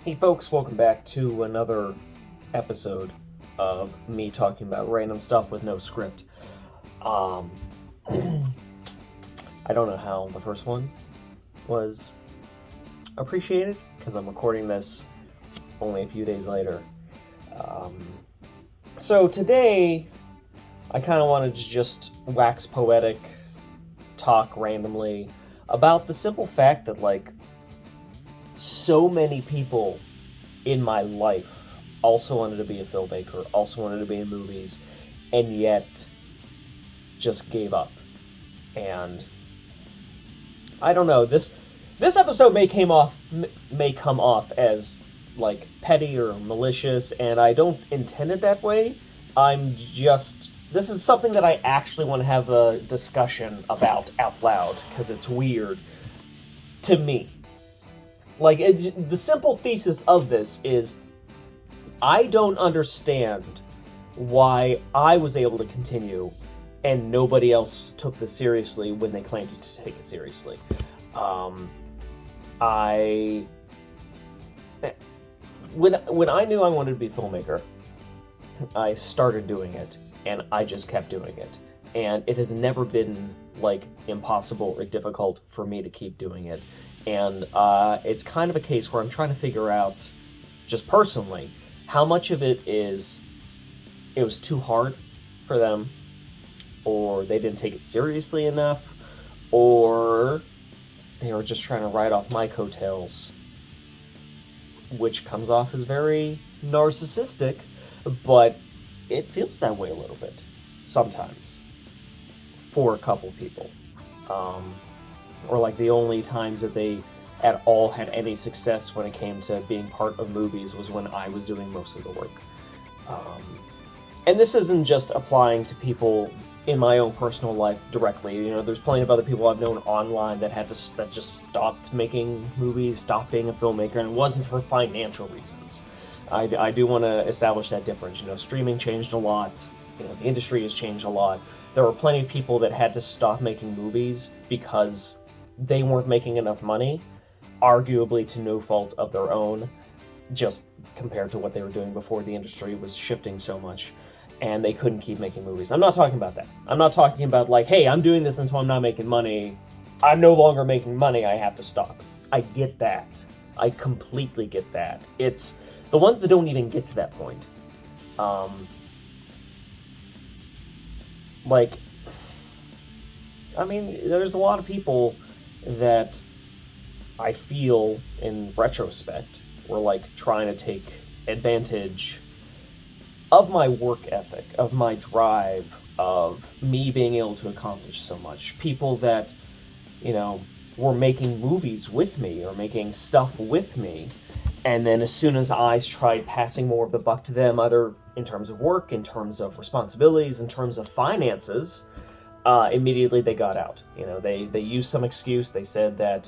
Hey folks, welcome back to another episode of me talking about random stuff with no script. Um, I don't know how the first one was appreciated, because I'm recording this only a few days later. Um, so today, I kind of wanted to just wax poetic, talk randomly about the simple fact that, so many people in my life also wanted to be a filmmaker, also wanted to be in movies, and yet just gave up. And I don't know, this episode may come off as petty or malicious, and I don't intend it that way. This is something that I actually want to have a discussion about out loud, because it's weird to me. The simple thesis of this is, I don't understand why I was able to continue and nobody else took this seriously when they claimed to take it seriously. When I knew I wanted to be a filmmaker, I started doing it, and I just kept doing it. And it has never been, impossible or difficult for me to keep doing it. And it's kind of a case where I'm trying to figure out, just personally, how much of it is it was too hard for them, or they didn't take it seriously enough, or they were just trying to ride off my coattails, which comes off as very narcissistic, but it feels that way a little bit sometimes for a couple people. Or the only times that they at all had any success when it came to being part of movies was when I was doing most of the work. And this isn't just applying to people in my own personal life directly. There's plenty of other people I've known online that just stopped making movies, stopped being a filmmaker, and it wasn't for financial reasons. I do want to establish that difference. Streaming changed a lot. The industry has changed a lot. There were plenty of people that had to stop making movies because they weren't making enough money, arguably to no fault of their own, just compared to what they were doing before the industry was shifting so much, and they couldn't keep making movies. I'm not talking about that. I'm not talking about hey, I'm doing this until I'm not making money. I'm no longer making money, I have to stop. I get that. I completely get that. It's the ones that don't even get to that point. There's a lot of people that I feel, in retrospect, were trying to take advantage of my work ethic, of my drive, of me being able to accomplish so much. People that, were making movies with me or making stuff with me, and then as soon as I tried passing more of the buck to them, either in terms of work, in terms of responsibilities, in terms of finances, immediately they got out. They used some excuse. They said that,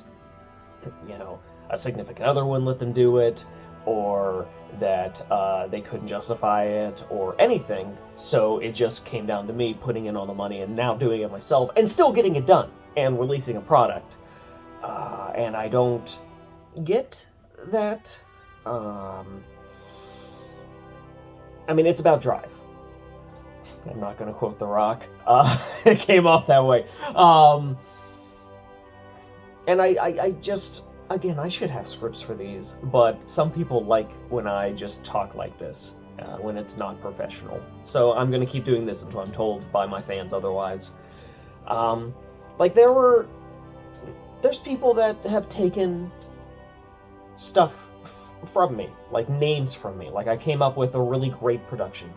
a significant other wouldn't let them do it, or that they couldn't justify it, or anything. So it just came down to me putting in all the money and now doing it myself, and still getting it done, and releasing a product. And I don't get that. It's about drive. I'm not going to quote The Rock. It came off that way. And I just, again, I should have scripts for these, but some people like when I just talk like this, when it's not professional. So I'm going to keep doing this until I'm told by my fans otherwise. There's people that have taken stuff from me, names from me. I came up with a really great production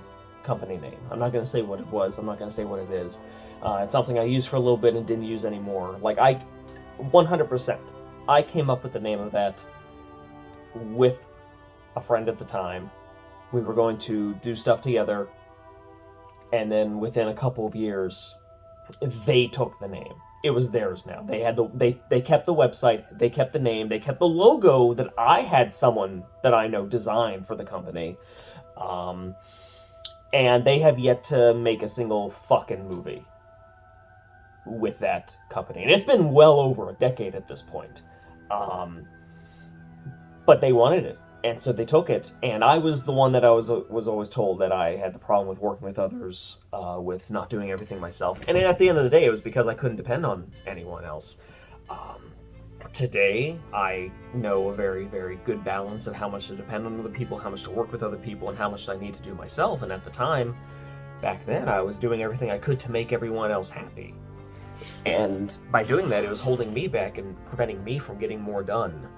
company name. I'm not going to say what it was. I'm not going to say what it is. It's something I used for a little bit and didn't use anymore. 100%. I came up with the name of that with a friend at the time. We were going to do stuff together, and then within a couple of years, they took the name. It was theirs now. They had they kept the website, they kept the name, they kept the logo that I had someone that I know design for the company. And they have yet to make a single fucking movie with that company. And it's been well over a decade at this point. But they wanted it. And so they took it, and I was the one that I was always told that I had the problem with working with others, with not doing everything myself. And at the end of the day, it was because I couldn't depend on anyone else. Today, I know a very, very good balance of how much to depend on other people, how much to work with other people, and how much I need to do myself. And at the time, back then, I was doing everything I could to make everyone else happy. And by doing that, it was holding me back and preventing me from getting more done.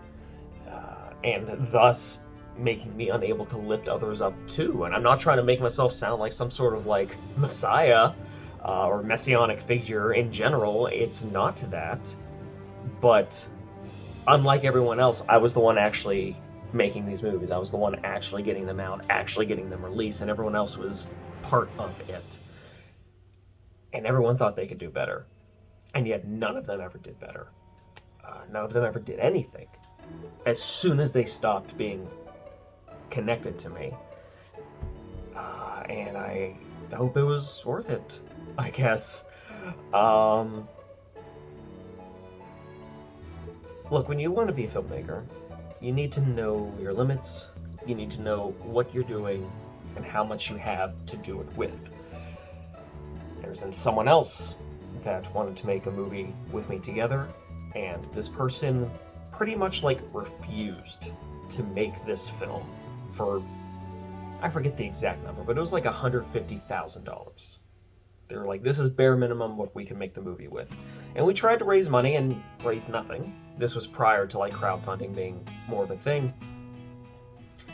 And thus making me unable to lift others up too. And I'm not trying to make myself sound like some sort of like messiah or messianic figure in general. It's not that. But unlike everyone else, I was the one actually making these movies. I was the one actually getting them out, actually getting them released, and everyone else was part of it. And everyone thought they could do better. And yet none of them ever did better. None of them ever did anything. As soon as they stopped being connected to me. And I hope it was worth it, I guess. Look, when you want to be a filmmaker, you need to know your limits, you need to know what you're doing, and how much you have to do it with. There's someone else that wanted to make a movie with me together, and this person pretty much like refused to make this film for, I forget the exact number, but it was like $150,000. They were like, this is bare minimum what we can make the movie with. And we tried to raise money and raised nothing. This was prior to like crowdfunding being more of a thing.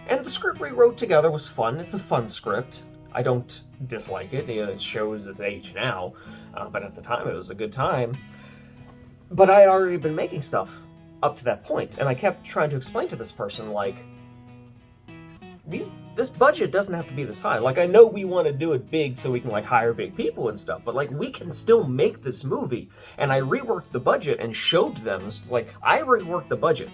And the script we wrote together was fun. It's a fun script. I don't dislike it. It shows its age now, but at the time it was a good time. But I had already been making stuff up to that point, and I kept trying to explain to this person, like, this budget doesn't have to be this high. Like, I know we want to do it big so we can, like, hire big people and stuff, but, like, we can still make this movie. And I reworked the budget and showed them, like, I reworked the budget.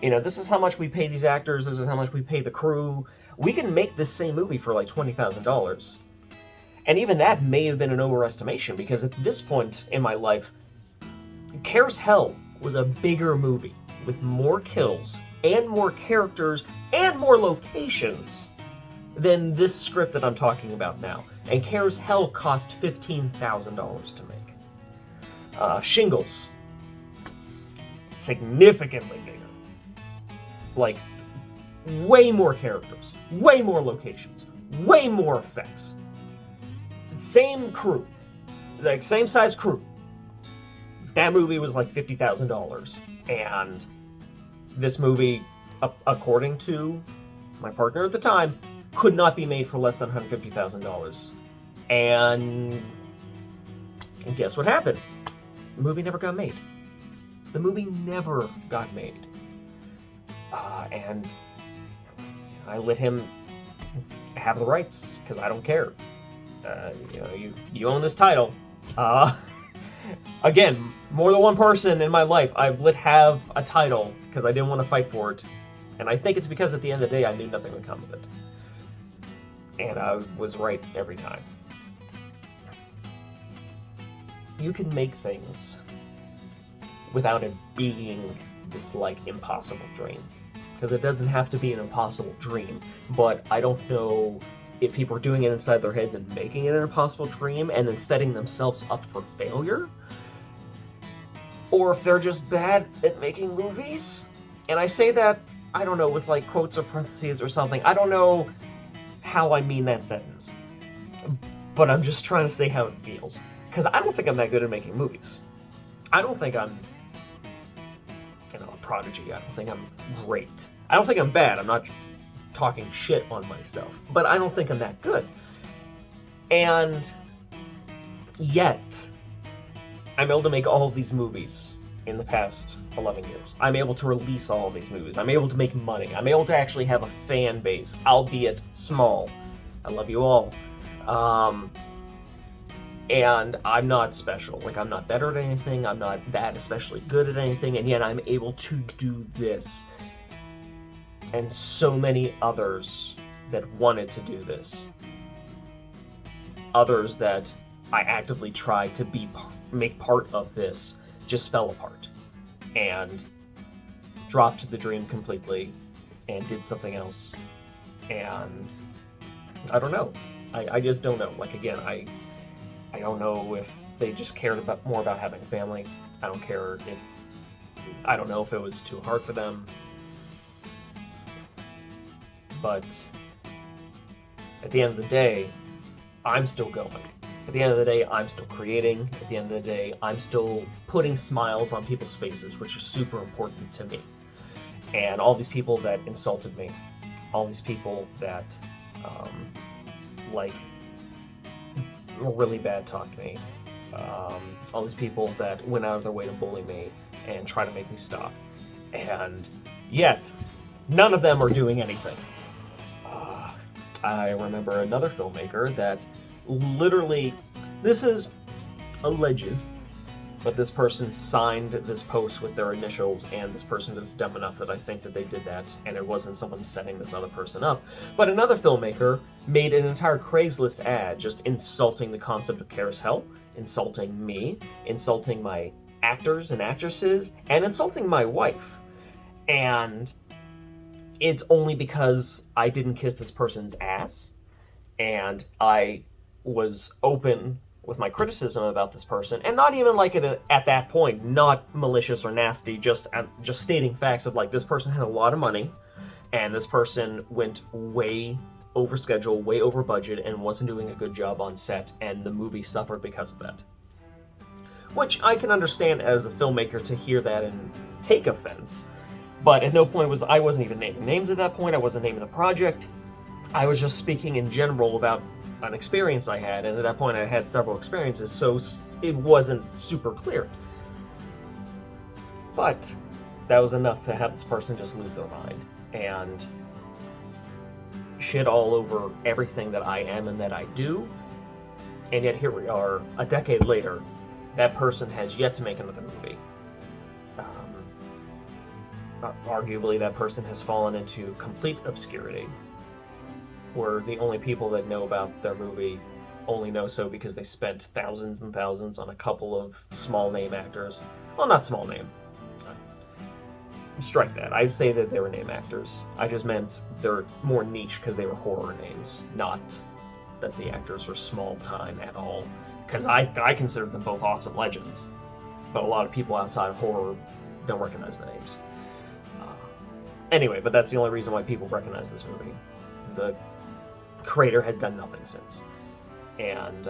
You know, this is how much we pay these actors, this is how much we pay the crew. We can make this same movie for, like, $20,000. And even that may have been an overestimation, because at this point in my life, Cares Hell was a bigger movie with more kills and more characters and more locations than this script that I'm talking about now. And Cares Hell cost $15,000 to make. Shingles, significantly bigger. Like, way more characters, way more locations, way more effects. Same crew, like same size crew. That movie was like $50,000, and this movie, according to my partner at the time, could not be made for less than $150,000. And guess what happened? The movie never got made. The movie never got made. And I let him have the rights, because I don't care. You own this title. Again, more than one person in my life I've let have a title because I didn't want to fight for it. And I think it's because at the end of the day I knew nothing would come of it. And I was right every time. You can make things without it being this, like, impossible dream. Because it doesn't have to be an impossible dream. But I don't know if people are doing it inside their head and making it an impossible dream and then setting themselves up for failure, or if they're just bad at making movies. And I say that, I don't know, with like quotes or parentheses or something. I don't know how I mean that sentence, but I'm just trying to say how it feels. Because I don't think I'm that good at making movies. I don't think I'm, a prodigy. I don't think I'm great. I don't think I'm bad. I'm not talking shit on myself, but I don't think I'm that good. And yet, I'm able to make all of these movies in the past 11 years. I'm able to release all of these movies. I'm able to make money. I'm able to actually have a fan base, albeit small. I love you all. And I'm not special. Like, I'm not better at anything. I'm not that especially good at anything, and yet I'm able to do this. And so many others that wanted to do this. Others that I actively tried to make part of this just fell apart and dropped the dream completely and did something else. And I don't know. I just don't know. Like, again, I don't know if they just cared more about having a family. I don't know if it was too hard for them. But at the end of the day, I'm still going. At the end of the day, I'm still creating. At the end of the day, I'm still putting smiles on people's faces, which is super important to me. And all these people that insulted me, all these people that, really bad talked me, all these people that went out of their way to bully me and try to make me stop. And yet, none of them are doing anything. I remember another filmmaker that literally, this is alleged, but this person signed this post with their initials, and this person is dumb enough that I think that they did that, and it wasn't someone setting this other person up. But another filmmaker made an entire Craigslist ad just insulting the concept of carousel, insulting me, insulting my actors and actresses, and insulting my wife. And it's only because I didn't kiss this person's ass, and I was open with my criticism about this person, and not even like it at that point, not malicious or nasty, just stating facts of like, this person had a lot of money, and this person went way over schedule, way over budget, and wasn't doing a good job on set, and the movie suffered because of that. Which I can understand as a filmmaker to hear that and take offense. But at no point I wasn't even naming names at that point, I wasn't naming the project. I was just speaking in general about an experience I had, and at that point I had several experiences, so it wasn't super clear. But that was enough to have this person just lose their mind and shit all over everything that I am and that I do. And yet here we are, a decade later, that person has yet to make another movie. Arguably, that person has fallen into complete obscurity, where the only people that know about their movie only know so because they spent thousands and thousands on a couple of small name actors. Well, not small name. Strike that. I say that they were name actors. I just meant they're more niche because they were horror names, not that the actors were small time at all. Because I consider them both awesome legends, but a lot of people outside of horror don't recognize the names. Anyway, but that's the only reason why people recognize this movie. The creator has done nothing since. And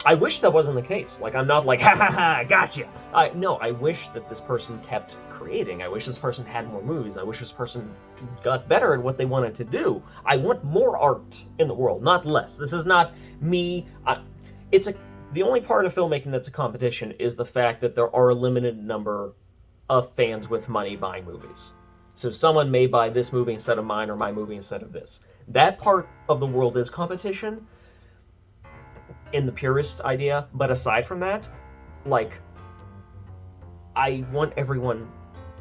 I wish that wasn't the case. Like, I'm not like, ha ha ha, gotcha! No, I wish that this person kept creating. I wish this person had more movies. I wish this person got better at what they wanted to do. I want more art in the world, not less. This is not me. The only part of filmmaking that's a competition is the fact that there are a limited number of fans with money buying movies. So someone may buy this movie instead of mine, or my movie instead of this. That part of the world is competition in the purest idea, but aside from that, like, I want everyone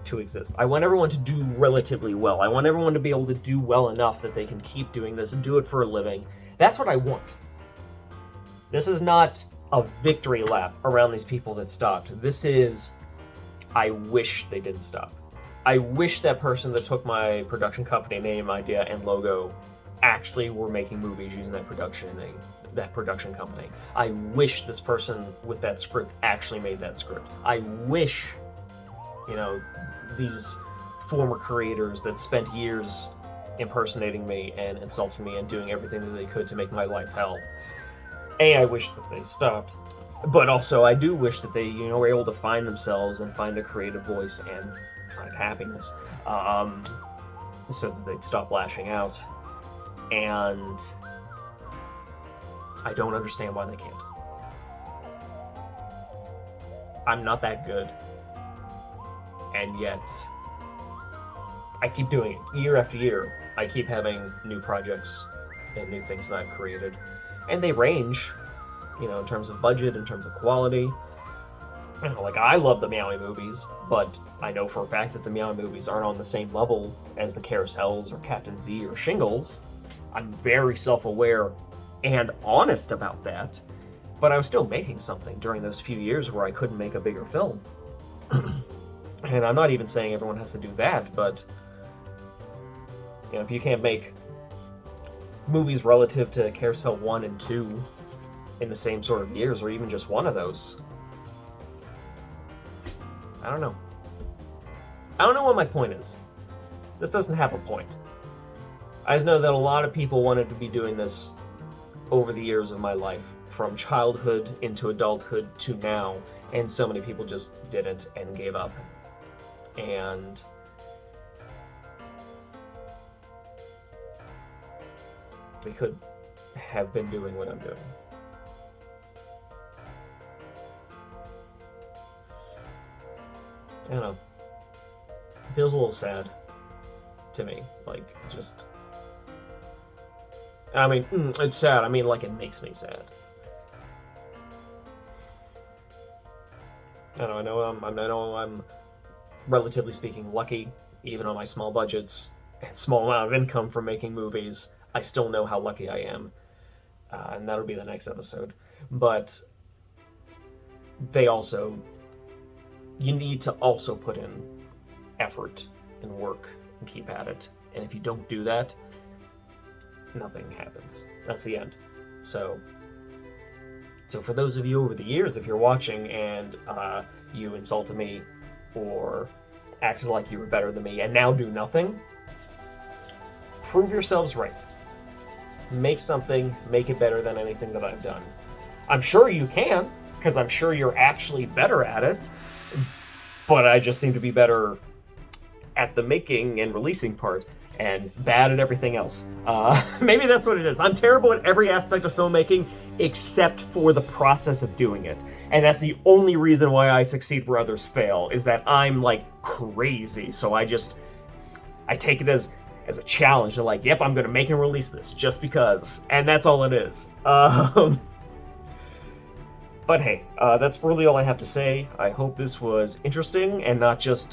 to exist. I want everyone to do relatively well. I want everyone to be able to do well enough that they can keep doing this and do it for a living. That's what I want. This is not a victory lap around these people that stopped. This is, I wish they didn't stop. I wish that person that took my production company name, idea, and logo actually were making movies using that production name, that production company. I wish this person with that script actually made that script. I wish, these former creators that spent years impersonating me and insulting me and doing everything that they could to make my life hell. I wish that they stopped. But also, I do wish that they, were able to find themselves and find a creative voice and find happiness, so that they'd stop lashing out. And I don't understand why they can't. I'm not that good, and yet I keep doing it year after year. I keep having new projects and new things that I've created, and they range, in terms of budget, in terms of quality. I love the Meowie movies, but I know for a fact that the Meowie movies aren't on the same level as the Carousels or Captain Z or Shingles. I'm very self-aware and honest about that, but I was still making something during those few years where I couldn't make a bigger film. And I'm not even saying everyone has to do that, but You know, if you can't make movies relative to Carousel 1 and 2 in the same sort of years, or even just one of those, I don't know. I don't know what my point is. This doesn't have a point. I just know that a lot of people wanted to be doing this over the years of my life, from childhood into adulthood to now, and so many people just didn't and gave up. And they could have been doing what I'm doing. I don't know. It feels a little sad to me. Like, just... I mean, it's sad. I mean, like, it makes me sad. I know I'm relatively speaking lucky, even on my small budgets and small amount of income from making movies. I still know how lucky I am, and that'll be the next episode. But they also, you need to also put in effort and work and keep at it. And if you don't do that, nothing happens. That's the end. So for those of you over the years, if you're watching and you insulted me or acted like you were better than me and now do nothing, prove yourselves right. Make something, make it better than anything that I've done. I'm sure you can, because I'm sure you're actually better at it, but I just seem to be better at the making and releasing part, and bad at everything else. Maybe that's what it is. I'm terrible at every aspect of filmmaking except for the process of doing it. And that's the only reason why I succeed where others fail, is that I'm like crazy. So I take it as a challenge. They're like, yep, I'm gonna make and release this just because. And that's all it is. But hey, that's really all I have to say. I hope this was interesting and not just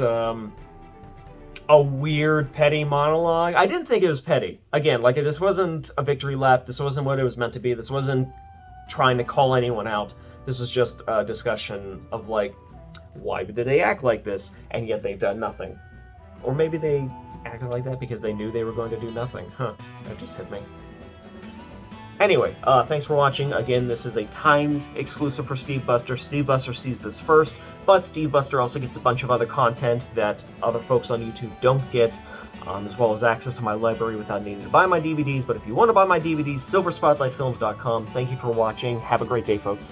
a weird, petty monologue. I didn't think it was petty. Again, like, this wasn't a victory lap. This wasn't what it was meant to be. This wasn't trying to call anyone out. This was just a discussion of, like, why did they act like this, and yet they've done nothing? Or maybe they acted like that because they knew they were going to do nothing. Huh, that just hit me. Anyway, thanks for watching. Again, this is a timed exclusive for Steve Buster. Steve Buster sees this first, but Steve Buster also gets a bunch of other content that other folks on YouTube don't get, as well as access to my library without needing to buy my DVDs. But if you want to buy my DVDs, silverspotlightfilms.com. Thank you for watching. Have a great day, folks.